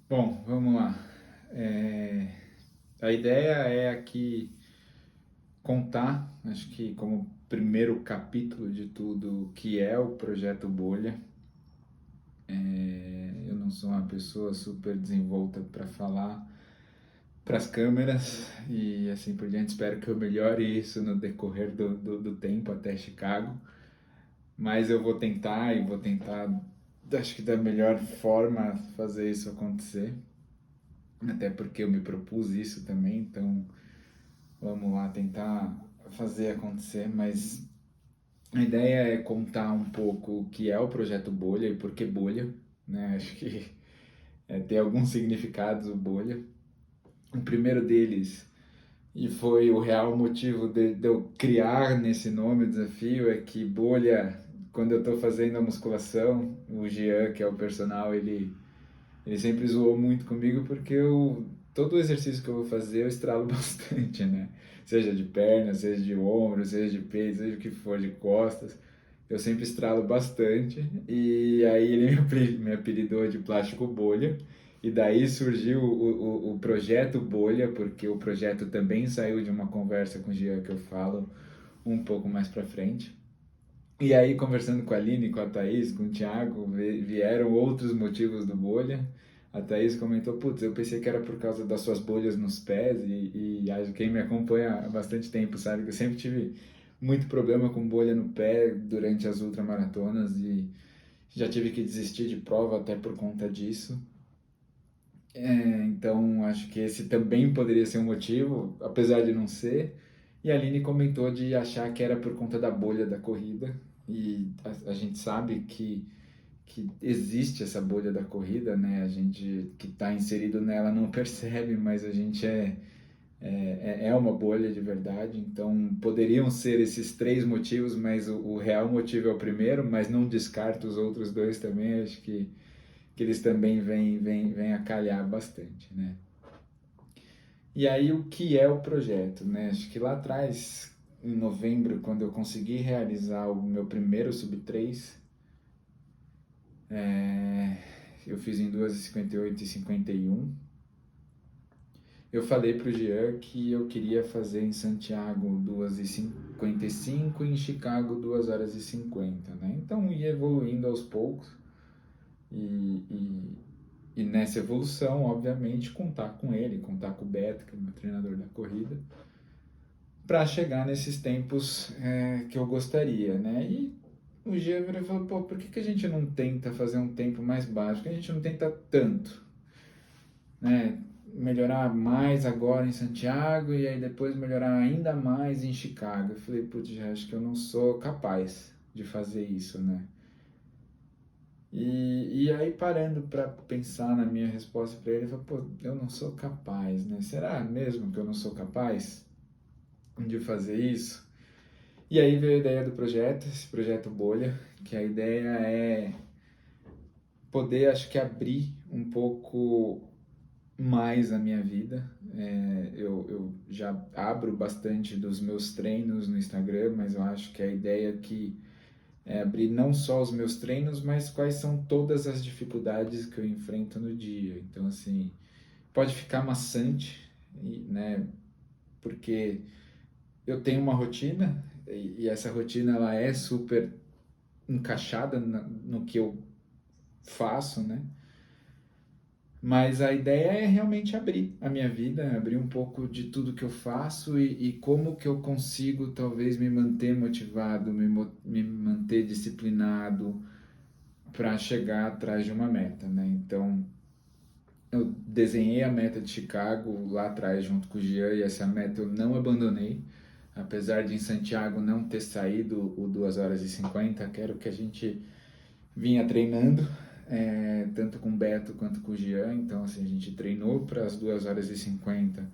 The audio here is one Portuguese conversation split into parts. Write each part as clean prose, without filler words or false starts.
Bom, vamos lá. É, a ideia é aqui contar, acho que como primeiro capítulo de tudo, o que é o Projeto Bolha. Eu não sou uma pessoa super desenvolta para falar para as câmeras e assim por diante. Espero que eu melhore isso no decorrer do tempo até Chicago. Mas eu vou tentar e vou tentar, acho que da melhor forma, fazer isso acontecer. Até porque eu me propus isso também, então vamos lá tentar fazer acontecer. Mas a ideia é contar um pouco o que é o projeto Bolha e por que bolha, né? Acho que tem alguns significados o bolha. O primeiro deles, e foi o real motivo de eu criar nesse nome o desafio, é que bolha, quando eu estou fazendo a musculação, o Jean, que é o personal, ele sempre zoou muito comigo porque todo o exercício que eu vou fazer eu estralo bastante, né? Seja de perna, seja de ombro, seja de peito, seja o que for, de costas. Eu sempre estralo bastante. E aí ele me apelidou de Plástico Bolha. E daí surgiu o projeto Bolha, porque o projeto também saiu de uma conversa com o Gia que eu falo um pouco mais pra frente. E aí, conversando com a Aline, com a Thaís, com o Thiago, vieram outros motivos do bolha. A Thaís comentou, putz, eu pensei que era por causa das suas bolhas nos pés e acho que quem me acompanha há bastante tempo sabe que eu sempre tive muito problema com bolha no pé durante as ultramaratonas e já tive que desistir de prova até por conta disso. Então, acho que esse também poderia ser um motivo, apesar de não ser. E a Aline comentou de achar que era por conta da bolha da corrida. E a gente sabe que existe essa bolha da corrida, né? A gente que está inserido nela não percebe, mas a gente é uma bolha de verdade. Então, poderiam ser esses três motivos, mas o real motivo é o primeiro, mas não descarto os outros dois também. Acho que eles também vêm a calhar bastante, né? E aí, o que é o projeto, né? Acho que lá atrás, em novembro, quando eu consegui realizar o meu primeiro sub 3, é, eu fiz em 2h58 e 51. Eu falei pro Jean que eu queria fazer em Santiago 2h55 e em Chicago 2h50, né? Então ia evoluindo aos poucos e, e, e nessa evolução, obviamente, contar com ele, contar com o Beto, que é o meu treinador da corrida, para chegar nesses tempos que eu gostaria, né? E o Jean falou, pô, por que a gente não tenta fazer um tempo mais baixo? Por que a gente não tenta tanto, né? Melhorar mais agora em Santiago e aí depois melhorar ainda mais em Chicago. Eu falei, putz, já acho que eu não sou capaz de fazer isso, né? E aí parando para pensar na minha resposta para ele, eu falei, pô, eu não sou capaz, né? Será mesmo que eu não sou capaz de fazer isso? E aí veio a ideia do projeto, esse projeto Bolha, que a ideia é poder, acho que abrir um pouco mais a minha vida. Eu já abro bastante dos meus treinos no Instagram, mas eu acho que a ideia aqui é abrir não só os meus treinos, mas quais são todas as dificuldades que eu enfrento no dia. Então, assim, pode ficar maçante, né? Porque eu tenho uma rotina e essa rotina ela é super encaixada no que eu faço, né? Mas a ideia é realmente abrir a minha vida, abrir um pouco de tudo que eu faço e como que eu consigo talvez me manter motivado, me manter disciplinado para chegar atrás de uma meta, né? Então, eu desenhei a meta de Chicago lá atrás junto com o Gian e essa meta eu não abandonei. Apesar de em Santiago não ter saído o 2h50, quero que a gente vinha treinando, tanto com o Beto quanto com o Gian. Então, assim, a gente treinou para as 2h50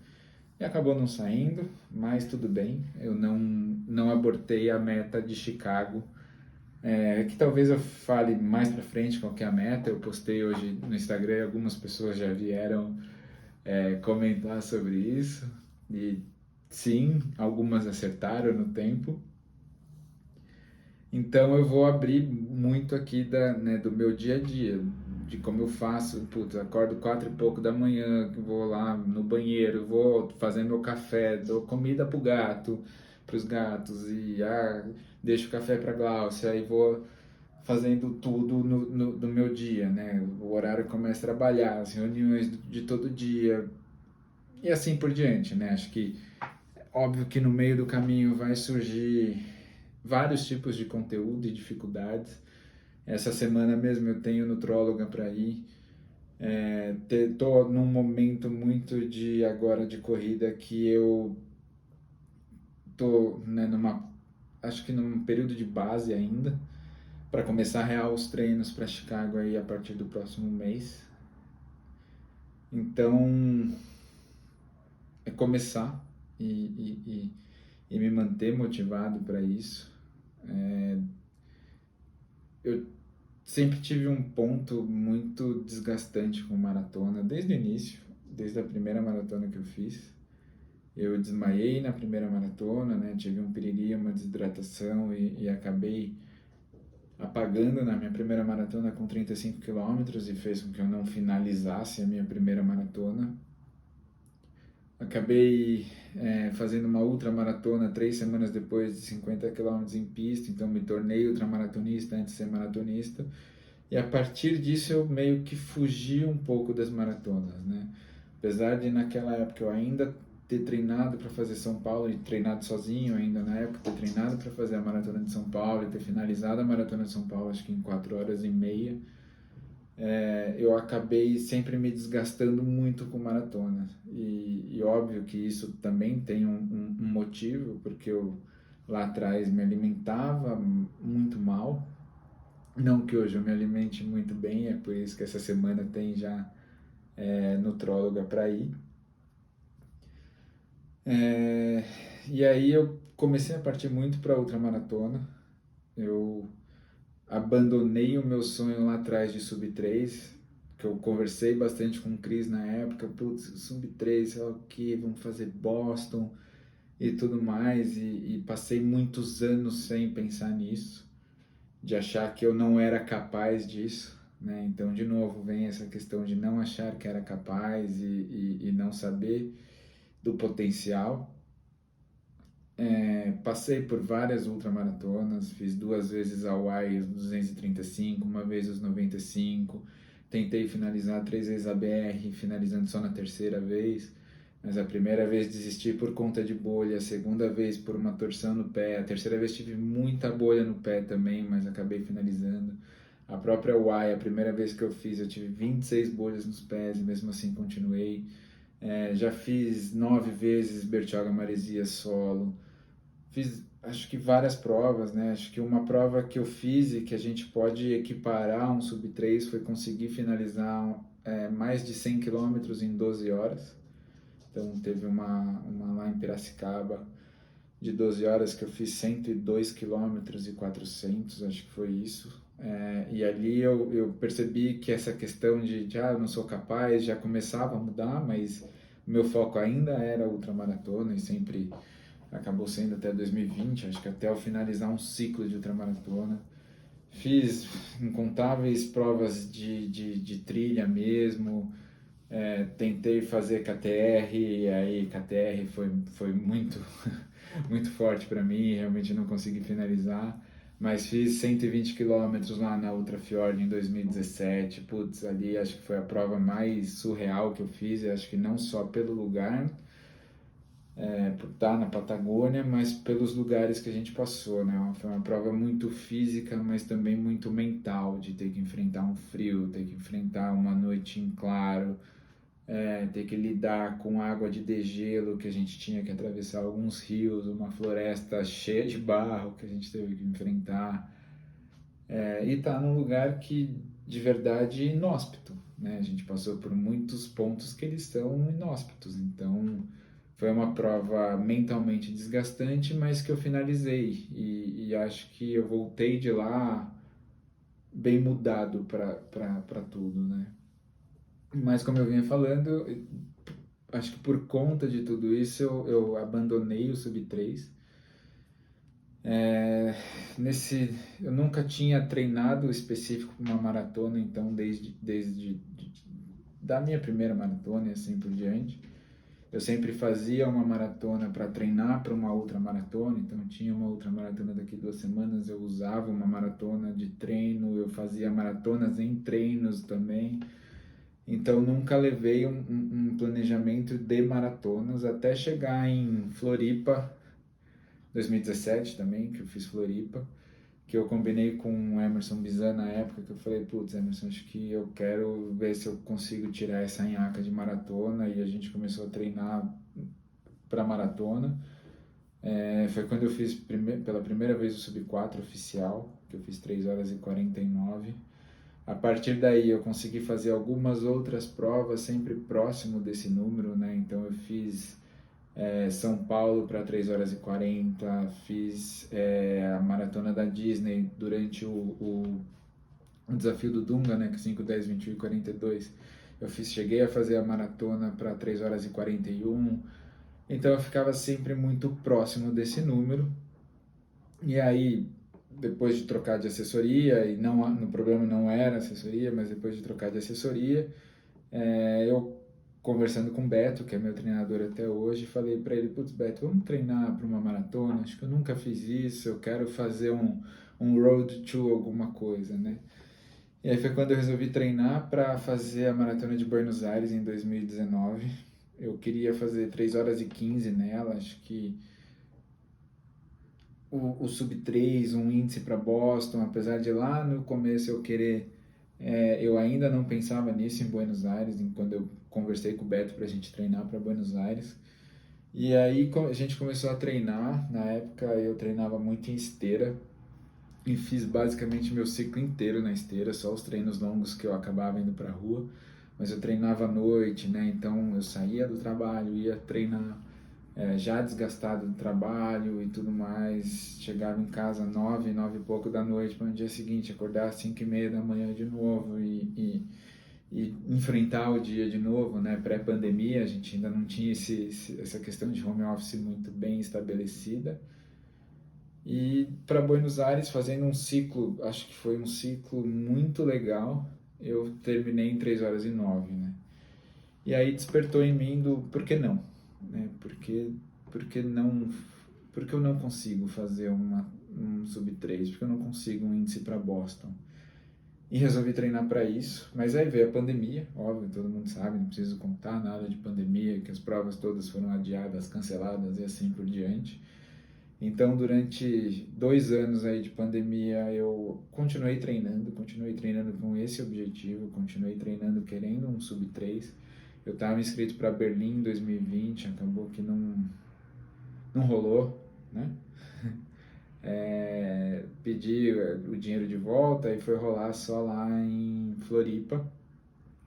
e acabou não saindo, mas tudo bem. Eu não abortei a meta de Chicago, que talvez eu fale mais pra frente qual que é a meta. Eu postei hoje no Instagram e algumas pessoas já vieram comentar sobre isso. E sim, algumas acertaram no tempo. Então eu vou abrir muito aqui do meu dia a dia. de como eu faço. Putz, acordo 4 e pouco da manhã, vou lá no banheiro, vou fazer meu café, dou comida pro gato, pros gatos, e deixo o café pra Gláucia, aí vou fazendo tudo no meu dia, né? O horário que começa a trabalhar, as reuniões de todo dia, e assim por diante, né? Acho que, óbvio que no meio do caminho vai surgir vários tipos de conteúdo e dificuldades. Essa semana mesmo eu tenho nutróloga para ir. Tô num momento muito de agora de corrida que eu tô, né, acho que num período de base ainda, para começar a real os treinos para Chicago aí a partir do próximo mês. Então, é começar e me manter motivado para isso. Eu sempre tive um ponto muito desgastante com maratona, desde o início, desde a primeira maratona que eu fiz. Eu desmaiei na primeira maratona, né? Tive um piriri, uma desidratação e acabei apagando na minha primeira maratona com 35 quilômetros e fez com que eu não finalizasse a minha primeira maratona. Acabei fazendo uma ultramaratona 3 semanas depois de 50 quilômetros em pista, então me tornei ultramaratonista antes de ser maratonista. E a partir disso eu meio que fugi um pouco das maratonas, né? Apesar de naquela época eu ainda ter treinado para fazer São Paulo e treinado sozinho ainda na época, ter treinado para fazer a maratona de São Paulo e ter finalizado a maratona de São Paulo acho que em 4 horas e meia, eu acabei sempre me desgastando muito com maratona. E óbvio que isso também tem um motivo, porque eu lá atrás me alimentava muito mal. Não que hoje eu me alimente muito bem, é por isso que essa semana tem já nutróloga para ir. E aí eu comecei a partir muito para ultramaratona. Eu abandonei o meu sonho lá atrás de sub-3, que eu conversei bastante com o Cris na época, putz, sub-3, sei lá o que, vamos fazer Boston e tudo mais, e passei muitos anos sem pensar nisso, de achar que eu não era capaz disso, né? Então, de novo, vem essa questão de não achar que era capaz e não saber do potencial. Passei por várias ultramaratonas, fiz 2 vezes a Hawaii, os 235, uma vez os 95, tentei finalizar 3 vezes a BR, finalizando só na terceira vez, mas a primeira vez desisti por conta de bolha, a segunda vez por uma torção no pé, a terceira vez tive muita bolha no pé também, mas acabei finalizando. A própria Hawaii, a primeira vez que eu fiz, eu tive 26 bolhas nos pés e mesmo assim continuei. Já fiz 9 vezes Bertioga Maresia solo. Fiz, acho que várias provas, né? Acho que uma prova que eu fiz e que a gente pode equiparar um sub-3 foi conseguir finalizar mais de 100 quilômetros em 12 horas. Então teve uma lá em Piracicaba de 12 horas que eu fiz 102 quilômetros e 400, acho que foi isso. E ali eu percebi que essa questão de eu não sou capaz já começava a mudar, mas meu foco ainda era ultramaratona e sempre acabou sendo até 2020, acho que até eu finalizar um ciclo de ultramaratona. Fiz incontáveis provas de trilha mesmo, tentei fazer KTR, e aí KTR foi muito, muito forte para mim, realmente não consegui finalizar. Mas fiz 120 quilômetros lá na Ultra Fjord em 2017. Putz, ali acho que foi a prova mais surreal que eu fiz. Eu acho que não só pelo lugar, por estar na Patagônia, mas pelos lugares que a gente passou, né? Foi uma prova muito física, mas também muito mental, de ter que enfrentar um frio, ter que enfrentar uma noite em claro, ter que lidar com água de degelo, que a gente tinha que atravessar alguns rios, uma floresta cheia de barro que a gente teve que enfrentar, e estar num lugar que de verdade é inóspito, né? A gente passou por muitos pontos que eles são inóspitos, então foi uma prova mentalmente desgastante, mas que eu finalizei e acho que eu voltei de lá bem mudado para tudo, né? Mas como eu vinha falando, acho que por conta de tudo isso eu abandonei o Sub 3 É, eu nunca tinha treinado específico para uma maratona, então da minha primeira maratona e assim por diante, eu sempre fazia uma maratona para treinar para uma outra maratona, então tinha uma outra maratona daqui 2 semanas, eu usava uma maratona de treino, eu fazia maratonas em treinos também, então nunca levei um planejamento de maratonas até chegar em Floripa, 2017 também, que eu fiz Floripa, que eu combinei com o Emerson Bizan na época, que eu falei, putz, Emerson, acho que eu quero ver se eu consigo tirar essa nhaca de maratona, e a gente começou a treinar para maratona. Foi quando eu fiz pela primeira vez o Sub 4 oficial, que eu fiz 3 horas e 49. A partir daí eu consegui fazer algumas outras provas sempre próximo desse número, né? Então eu fiz São Paulo para 3 horas e 40, fiz a maratona da Disney durante o desafio do Dunga, né, que é 5, 10, 21 e 42. Cheguei a fazer a maratona para 3 horas e 41, então eu ficava sempre muito próximo desse número. E aí, depois de trocar de assessoria, e não, no problema não era assessoria, mas depois de trocar de assessoria, eu conversando com o Beto, que é meu treinador até hoje, falei para ele, putz, Beto, vamos treinar para uma maratona? Acho que eu nunca fiz isso, eu quero fazer um road to alguma coisa, né? E aí foi quando eu resolvi treinar para fazer a maratona de Buenos Aires em 2019. Eu queria fazer 3 horas e 15 nela, acho que o sub 3, um índice para Boston, apesar de lá no começo eu querer, eu ainda não pensava nisso em Buenos Aires, quando eu conversei com o Beto para a gente treinar para Buenos Aires. E aí a gente começou a treinar, na época eu treinava muito em esteira, e fiz basicamente meu ciclo inteiro na esteira, só os treinos longos que eu acabava indo para a rua, mas eu treinava à noite, né? Então eu saía do trabalho, ia treinar já desgastado do trabalho e tudo mais, chegava em casa 9, 9 e pouco da noite para no dia seguinte acordar às 5 e meia da manhã de novo e enfrentar o dia de novo, né? Pré-pandemia a gente ainda não tinha essa questão de home office muito bem estabelecida. E para Buenos Aires, fazendo um ciclo, acho que foi um ciclo muito legal, eu terminei em 3 horas e 9, né? E aí despertou em mim do por que não, né? Porque não, porque eu não consigo fazer um sub 3, porque eu não consigo um índice para Boston. E resolvi treinar para isso, mas aí veio a pandemia, óbvio, todo mundo sabe, não preciso contar nada de pandemia, que as provas todas foram adiadas, canceladas e assim por diante. Então, durante 2 anos aí de pandemia, eu continuei treinando com esse objetivo, continuei treinando querendo um sub 3. Eu estava inscrito para Berlim em 2020, acabou que não rolou, né? Pedi o dinheiro de volta e foi rolar só lá em Floripa.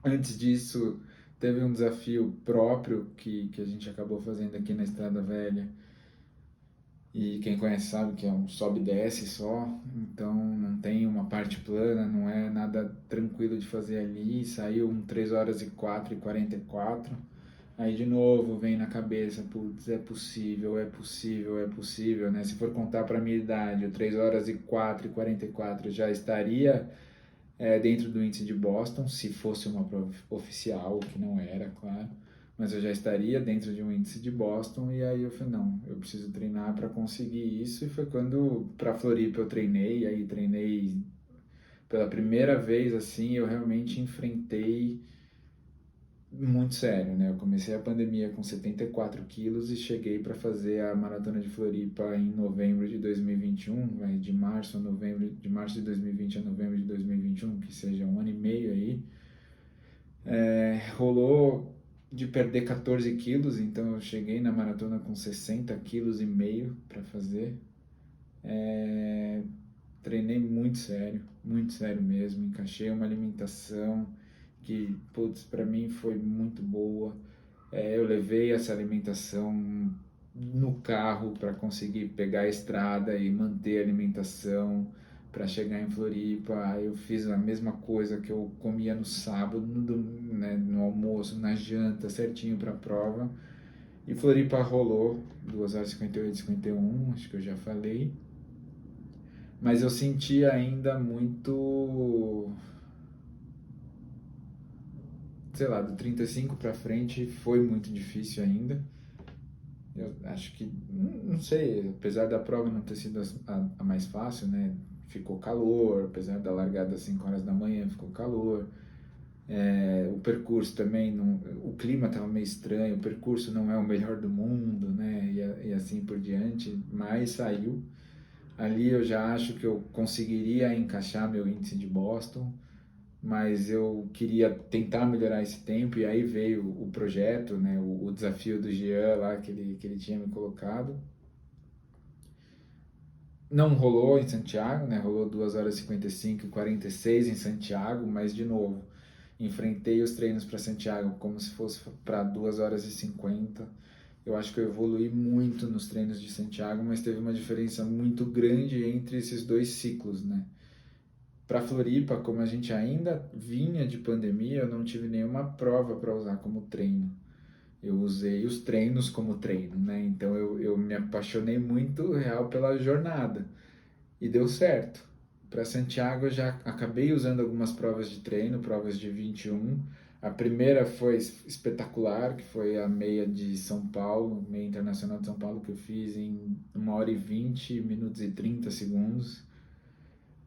Antes disso, teve um desafio próprio que a gente acabou fazendo aqui na Estrada Velha, e quem conhece sabe que é um sobe e desce só, então não tem uma parte plana, não é nada tranquilo de fazer ali. Saiu um 3 horas e 4 e 44. Aí de novo vem na cabeça, putz, é possível, é possível, é possível, né? Se for contar para minha idade, o 3 horas e 4 e 44 já estaria dentro do índice de Boston, se fosse uma prova oficial, o que não era, claro. Mas eu já estaria dentro de um índice de Boston, e aí eu falei, não, eu preciso treinar para conseguir isso. E foi quando para Floripa eu treinei, e aí treinei pela primeira vez, assim, eu realmente enfrentei muito sério, né? Eu comecei a pandemia com 74 quilos e cheguei para fazer a maratona de Floripa em novembro de 2021, de março a novembro, de março de 2020 a novembro de 2021, que seja um ano e meio aí. Rolou de perder 14 quilos, então eu cheguei na maratona com 60 quilos e meio para fazer. Treinei muito sério mesmo, encaixei uma alimentação que, putz, para mim foi muito boa. Eu levei essa alimentação no carro para conseguir pegar a estrada e manter a alimentação para chegar em Floripa. Eu fiz a mesma coisa que eu comia no sábado, né, no almoço, na janta, certinho para a prova. E Floripa rolou 2 horas e 58, 51, acho que eu já falei. Mas eu senti ainda muito, sei lá, do 35 para frente foi muito difícil ainda. Eu acho que, não sei, apesar da prova não ter sido a mais fácil, né? Ficou calor, apesar da largada às 5 horas da manhã, ficou calor. O percurso também, não, o clima estava meio estranho, o percurso não é o melhor do mundo, né? E assim por diante, mas saiu. Ali eu já acho que eu conseguiria encaixar meu índice de Boston, mas eu queria tentar melhorar esse tempo, e aí veio o projeto, né, o desafio do Jean lá que ele tinha me colocado. Não rolou em Santiago, né, rolou 2 horas e 55 e 46 em Santiago, mas de novo, enfrentei os treinos para Santiago como se fosse para 2 horas e 50. Eu acho que eu evolui muito nos treinos de Santiago, mas teve uma diferença muito grande entre esses dois ciclos, né? Para Floripa, como a gente ainda vinha de pandemia, eu não tive nenhuma prova para usar como treino. Eu usei os treinos como treino, né? Então eu me apaixonei muito real pela jornada e deu certo. Para Santiago eu já acabei usando algumas provas de treino, provas de 21. A primeira foi espetacular, que foi a meia de São Paulo, meia internacional de São Paulo, que eu fiz em 1 hora e 20 minutos e 30 segundos.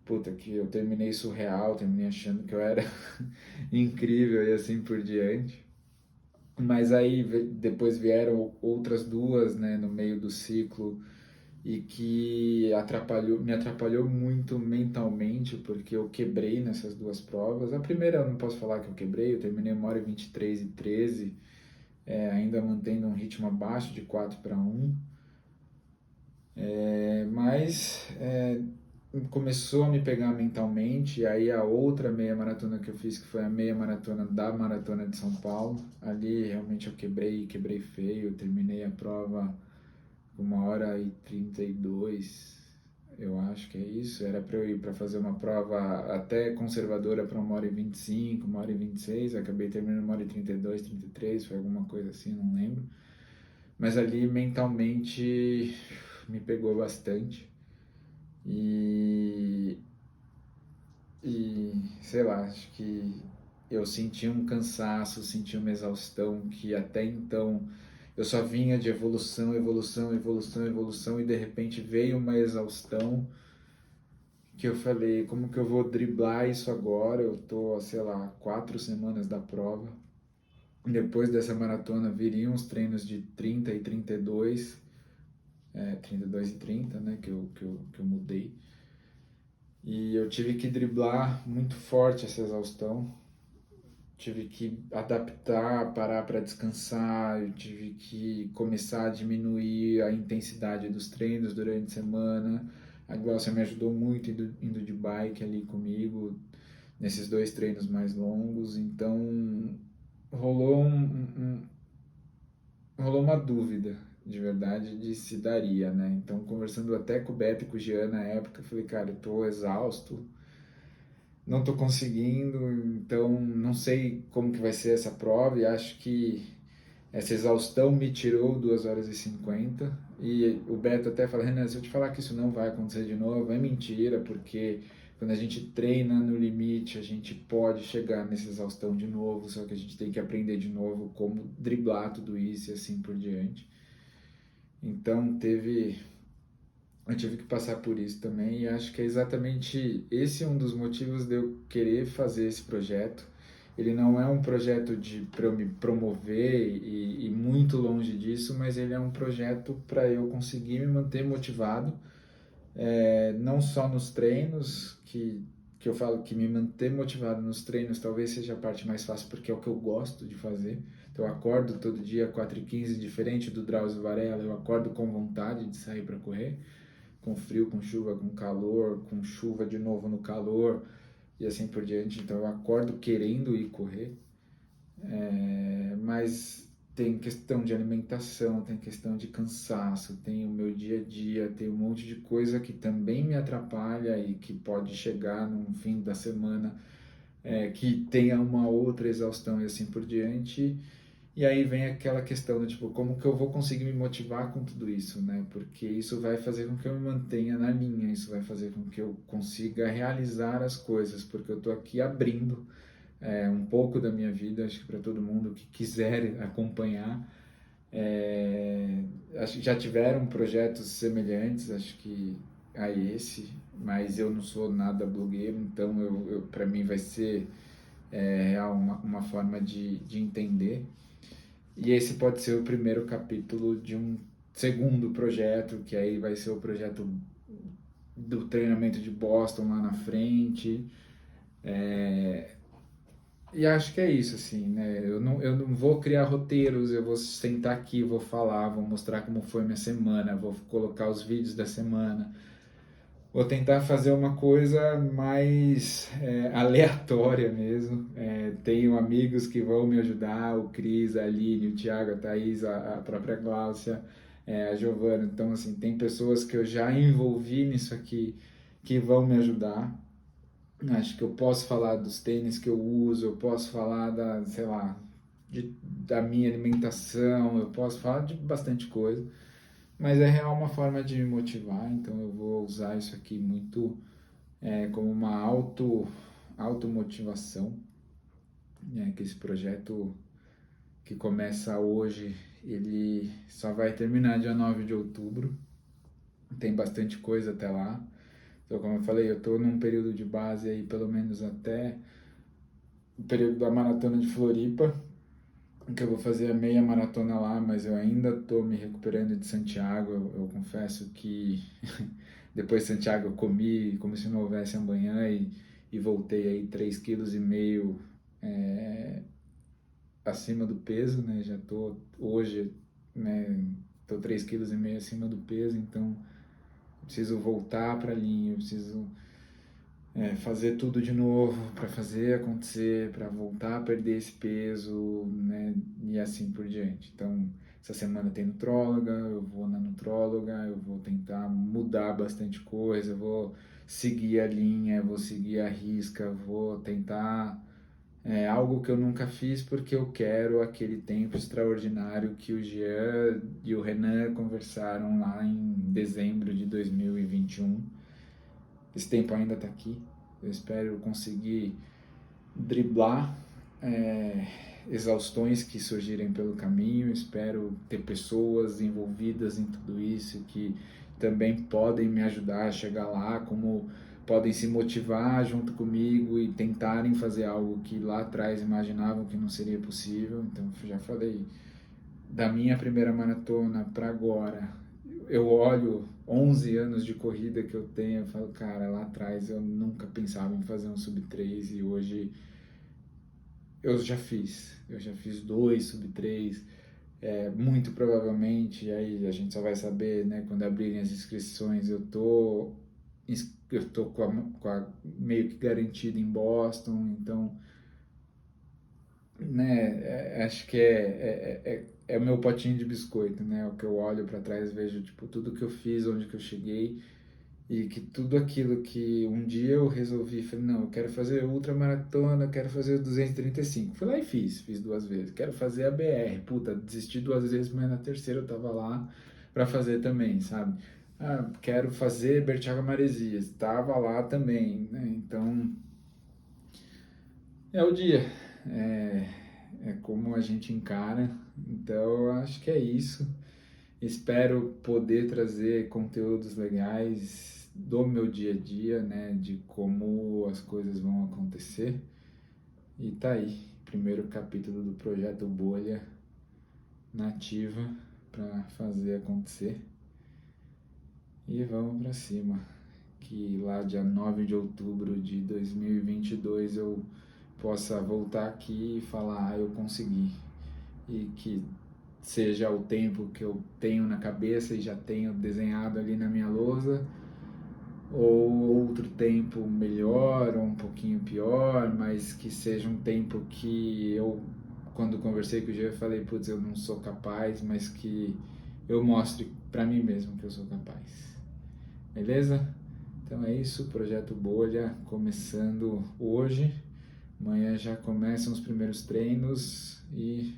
Puta, que eu terminei surreal, terminei achando que eu era incrível e assim por diante. Mas aí depois vieram outras duas, né, no meio do ciclo e que me atrapalhou muito mentalmente, porque eu quebrei nessas duas provas. A primeira eu não posso falar que eu quebrei, eu terminei 1 hora e 23 e 13, ainda mantendo um ritmo abaixo de 4 para 1. Mas começou a me pegar mentalmente, e aí a outra meia maratona que eu fiz, que foi a meia maratona da Maratona de São Paulo, ali realmente eu quebrei feio, eu terminei a prova com 1 hora e 32, eu acho que é isso, era para eu ir para fazer uma prova até conservadora para 1 hora e 25, 1 hora e 26, acabei terminando 1 hora e 32, 33, foi alguma coisa assim, não lembro, mas ali mentalmente me pegou bastante. E, sei lá, acho que eu senti um cansaço, senti uma exaustão que até então eu só vinha de evolução, evolução, evolução, evolução, e de repente veio uma exaustão que eu falei, como que eu vou driblar isso agora? Eu tô, sei lá, 4 semanas da prova. Depois dessa maratona viriam os treinos de 30 e 32, 32 e 30, né, que eu mudei. E eu tive que driblar muito forte essa exaustão. Tive que adaptar, parar para descansar. Eu tive que começar a diminuir a intensidade dos treinos durante a semana. A Glaucia me ajudou muito indo de bike ali comigo nesses 2 treinos mais longos. Então rolou rolou uma dúvida de verdade de se daria, né? Então, conversando até com o Beto e com o Jean na época, eu falei, cara, eu tô exausto, não tô conseguindo, então não sei como que vai ser essa prova, e acho que essa exaustão me tirou 2 horas e 50, e o Beto até fala, Renan, se eu te falar que isso não vai acontecer de novo, é mentira, porque quando a gente treina no limite, a gente pode chegar nessa exaustão de novo, só que a gente tem que aprender de novo como driblar tudo isso e assim por diante. Então eu tive que passar por isso também, e acho que é exatamente esse um dos motivos de eu querer fazer esse projeto. Ele não é um projeto para eu me promover e muito longe disso, mas ele é um projeto para eu conseguir me manter motivado, não só nos treinos, que eu falo que me manter motivado nos treinos talvez seja a parte mais fácil, porque é o que eu gosto de fazer. Então eu acordo todo dia 4h15, diferente do Drauzio Varela, eu acordo com vontade de sair para correr, com frio, com chuva, com calor, com chuva de novo no calor e assim por diante. Então eu acordo querendo ir correr, mas tem questão de alimentação, tem questão de cansaço, tem o meu dia a dia, tem um monte de coisa que também me atrapalha e que pode chegar no fim da semana, que tenha uma outra exaustão e assim por diante. E aí vem aquela questão do tipo, como que eu vou conseguir me motivar com tudo isso, né? Porque isso vai fazer com que eu me mantenha na linha, isso vai fazer com que eu consiga realizar as coisas, porque eu tô aqui abrindo um pouco da minha vida, acho que para todo mundo que quiser acompanhar. Acho que já tiveram projetos semelhantes, acho que a esse, mas eu não sou nada blogueiro, então para mim vai ser uma forma de entender. E esse pode ser o primeiro capítulo de um segundo projeto, que aí vai ser o projeto do treinamento de Boston lá na frente. E acho que é isso, assim, né? Eu não vou criar roteiros, eu vou sentar aqui, vou falar, vou mostrar como foi minha semana, vou colocar os vídeos da semana. Vou tentar fazer uma coisa mais aleatória mesmo. Tenho amigos que vão me ajudar, o Cris, a Aline, o Thiago, a Thaís, a própria Gláucia, a Giovana. Então, assim, tem pessoas que eu já envolvi nisso aqui que vão me ajudar. Acho que eu posso falar dos tênis que eu uso, eu posso falar da, sei lá, da minha alimentação, eu posso falar de bastante coisa, mas é real uma forma de me motivar, então eu vou usar isso aqui muito como uma automotivação, né? Que esse projeto que começa hoje, ele só vai terminar dia 9 de outubro, tem bastante coisa até lá. Então, como eu falei, eu estou num período de base aí, pelo menos até o período da maratona de Floripa, que eu vou fazer a meia maratona lá, mas eu ainda estou me recuperando de Santiago. Eu confesso que depois de Santiago eu comi como se não houvesse amanhã e voltei aí 3,5 kg acima do peso, né? Já estou hoje, né? Estou 3,5 kg acima do peso, então preciso voltar para a linha, eu preciso fazer tudo de novo para fazer acontecer, para voltar a perder esse peso, né? E assim por diante. Então, essa semana tem nutróloga, eu vou na nutróloga, eu vou tentar mudar bastante coisa, eu vou seguir a linha, vou seguir a risca, vou tentar algo que eu nunca fiz porque eu quero aquele tempo extraordinário que o Jean e o Renan conversaram lá em dezembro de 2021. Esse tempo ainda está aqui. Eu espero conseguir driblar exaustões que surgirem pelo caminho. Espero ter pessoas envolvidas em tudo isso que também podem me ajudar a chegar lá, como podem se motivar junto comigo e tentarem fazer algo que lá atrás imaginavam que não seria possível. Então, já falei, da minha primeira maratona para agora, eu olho 11 anos de corrida que eu tenho, eu falo, cara, lá atrás eu nunca pensava em fazer um sub 3 e hoje eu já fiz 2 sub 3, muito provavelmente, aí a gente só vai saber, né, quando abrirem as inscrições, eu tô com a meio que garantida em Boston, então, né, acho que é o meu potinho de biscoito, né, o que eu olho para trás, vejo, tipo, tudo que eu fiz, onde que eu cheguei, e que tudo aquilo que um dia eu resolvi, falei, não, eu quero fazer ultramaratona, eu quero fazer 235. Fui lá e fiz 2 vezes. Quero fazer a BR. Puta, desisti 2 vezes, mas na terceira eu tava lá para fazer também, sabe? Ah, quero fazer Bertioga Maresias. Tava lá também, né? Então, é o dia. É como a gente encara. Então, eu acho que é isso. Espero poder trazer conteúdos legais do meu dia a dia, né, de como as coisas vão acontecer. E tá aí, primeiro capítulo do projeto Bolha Nativa para fazer acontecer. E vamos para cima. Que lá dia 9 de outubro de 2022 eu possa voltar aqui e falar, eu consegui. E que seja o tempo que eu tenho na cabeça e já tenho desenhado ali na minha lousa, ou outro tempo melhor ou um pouquinho pior, mas que seja um tempo que eu, quando conversei com o Gê, falei, putz, eu não sou capaz, mas que eu mostre para mim mesmo que eu sou capaz. Beleza? Então é isso, Projeto Bolha começando hoje. Amanhã já começam os primeiros treinos e